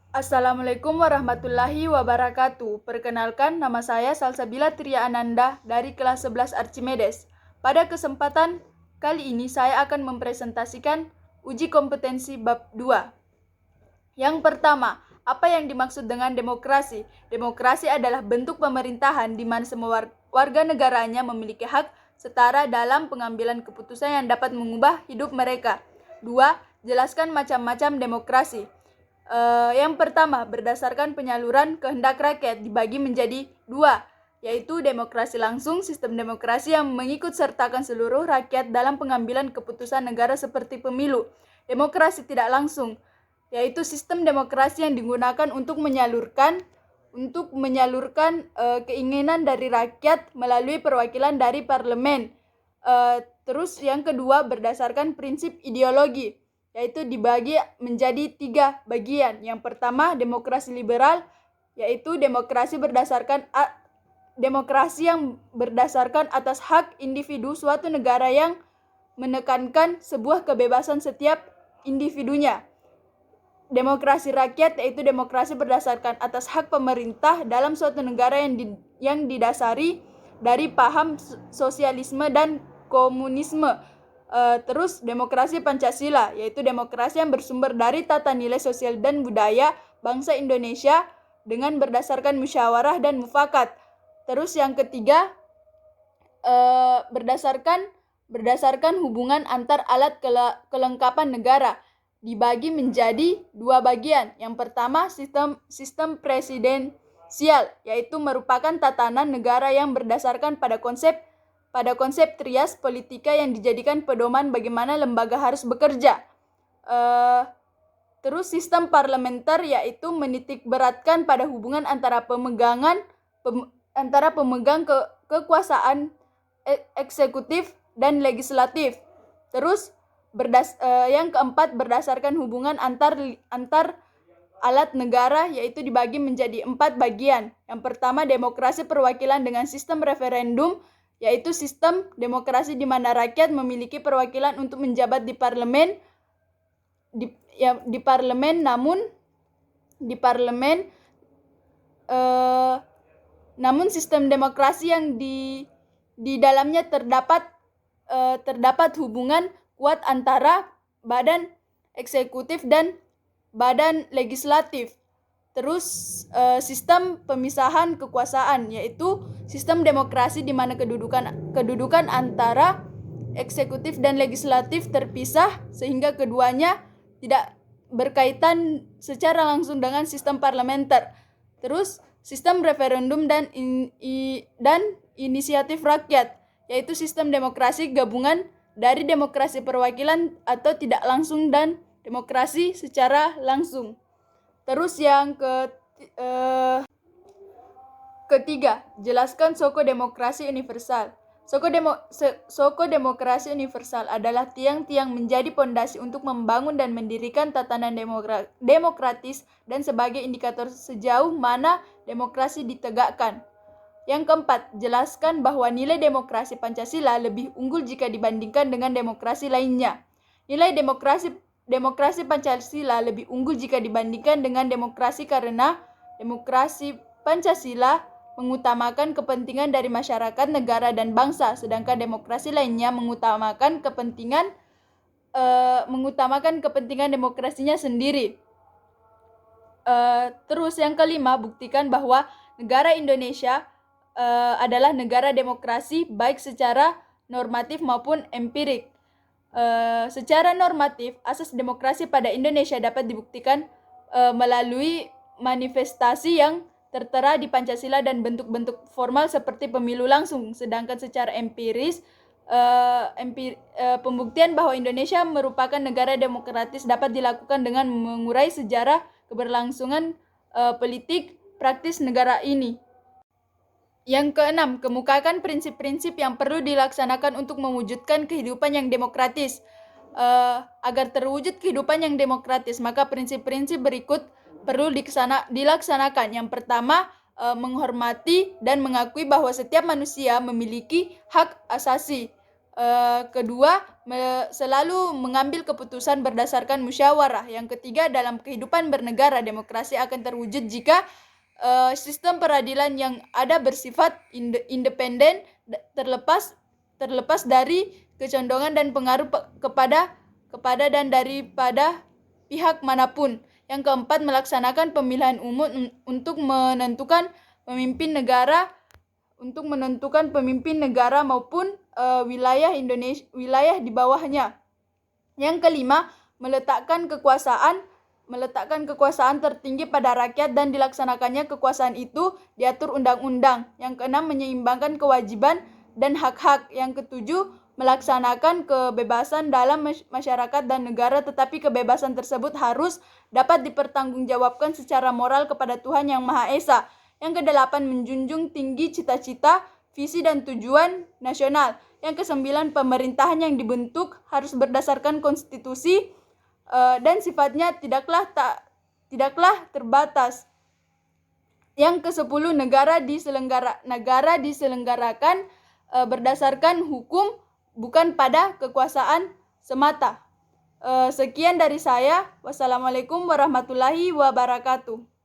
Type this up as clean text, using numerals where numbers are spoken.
Assalamualaikum warahmatullahi wabarakatuh. Perkenalkan, nama saya Salsabila Tria Ananda dari kelas 11 Archimedes. Pada kesempatan kali ini saya akan mempresentasikan uji kompetensi bab 2. Yang pertama, apa yang dimaksud dengan demokrasi? Demokrasi adalah bentuk pemerintahan di mana semua warga negaranya memiliki hak setara dalam pengambilan keputusan yang dapat mengubah hidup mereka. 2. Jelaskan macam-macam demokrasi. Yang pertama, berdasarkan penyaluran kehendak rakyat dibagi menjadi 2, yaitu demokrasi langsung, sistem demokrasi yang mengikut sertakan seluruh rakyat dalam pengambilan keputusan negara seperti pemilu. Demokrasi tidak langsung, yaitu sistem demokrasi yang digunakan untuk menyalurkan keinginan dari rakyat melalui perwakilan dari parlemen. Terus yang kedua, berdasarkan prinsip ideologi, yaitu dibagi menjadi 3 bagian. Yang pertama, demokrasi liberal, yaitu demokrasi yang berdasarkan atas hak individu suatu negara yang menekankan sebuah kebebasan setiap individunya. Demokrasi rakyat, yaitu demokrasi berdasarkan atas hak pemerintah dalam suatu negara yang didasari dari paham sosialisme dan komunisme. Terus demokrasi Pancasila, yaitu demokrasi yang bersumber dari tata nilai sosial dan budaya bangsa Indonesia dengan berdasarkan musyawarah dan mufakat. Terus yang ketiga, berdasarkan hubungan antar alat kelengkapan negara, dibagi menjadi 2 bagian. Yang pertama, sistem presidensial, yaitu merupakan tatanan negara yang berdasarkan pada konsep trias politika yang dijadikan pedoman bagaimana lembaga harus bekerja. Terus sistem parlementer, yaitu menitik beratkan pada hubungan antara pemegang kekuasaan eksekutif dan legislatif. Terus yang keempat, berdasarkan hubungan antar alat negara, yaitu dibagi menjadi 4 bagian. Yang pertama, demokrasi perwakilan dengan sistem referendum, yaitu sistem demokrasi di mana rakyat memiliki perwakilan untuk menjabat di parlemen, namun sistem demokrasi yang di dalamnya terdapat hubungan kuat antara badan eksekutif dan badan legislatif. Terus sistem pemisahan kekuasaan, yaitu sistem demokrasi di mana kedudukan antara eksekutif dan legislatif terpisah sehingga keduanya tidak berkaitan secara langsung dengan sistem parlementer. Terus sistem referendum dan inisiatif rakyat, yaitu sistem demokrasi gabungan dari demokrasi perwakilan atau tidak langsung dan demokrasi secara langsung. Terus yang ketiga, jelaskan Soko Demokrasi Universal. Soko Demokrasi Universal adalah tiang-tiang menjadi pondasi untuk membangun dan mendirikan tatanan demokratis dan sebagai indikator sejauh mana demokrasi ditegakkan. Yang keempat, jelaskan bahwa nilai demokrasi Pancasila lebih unggul jika dibandingkan dengan demokrasi lainnya. Nilai demokrasi Pancasila lebih unggul jika dibandingkan dengan demokrasi karena demokrasi Pancasila mengutamakan kepentingan dari masyarakat, negara, dan bangsa, sedangkan demokrasi lainnya mengutamakan kepentingan demokrasinya sendiri. Terus yang kelima, buktikan bahwa negara Indonesia adalah negara demokrasi baik secara normatif maupun empirik. Secara normatif, asas demokrasi pada Indonesia dapat dibuktikan melalui manifestasi yang tertera di Pancasila dan bentuk-bentuk formal seperti pemilu langsung. Sedangkan secara empiris, pembuktian bahwa Indonesia merupakan negara demokratis dapat dilakukan dengan mengurai sejarah keberlangsungan politik praktis negara ini. Yang keenam, kemukakan prinsip-prinsip yang perlu dilaksanakan untuk mewujudkan kehidupan yang demokratis. Agar terwujud kehidupan yang demokratis, maka prinsip-prinsip berikut perlu dilaksanakan. Yang pertama, menghormati dan mengakui bahwa setiap manusia memiliki hak asasi. Kedua, selalu mengambil keputusan berdasarkan musyawarah. Yang ketiga, dalam kehidupan bernegara, demokrasi akan terwujud jika sistem peradilan yang ada bersifat independen, terlepas dari kecondongan dan pengaruh kepada dan daripada pihak manapun. Yang keempat, melaksanakan pemilihan umum untuk menentukan pemimpin negara maupun wilayah di bawahnya. Yang kelima, meletakkan kekuasaan tertinggi pada rakyat dan dilaksanakannya kekuasaan itu diatur undang-undang. Yang keenam, menyeimbangkan kewajiban dan hak-hak. Yang ketujuh, melaksanakan kebebasan dalam masyarakat dan negara, tetapi kebebasan tersebut harus dapat dipertanggungjawabkan secara moral kepada Tuhan Yang Maha Esa. Yang kedelapan, menjunjung tinggi cita-cita, visi dan tujuan nasional. Yang kesembilan, pemerintahan yang dibentuk harus berdasarkan konstitusi dan sifatnya tidaklah terbatas. Yang kesepuluh, negara diselenggarakan berdasarkan hukum, bukan pada kekuasaan semata. Sekian dari saya. Wassalamualaikum warahmatullahi wabarakatuh.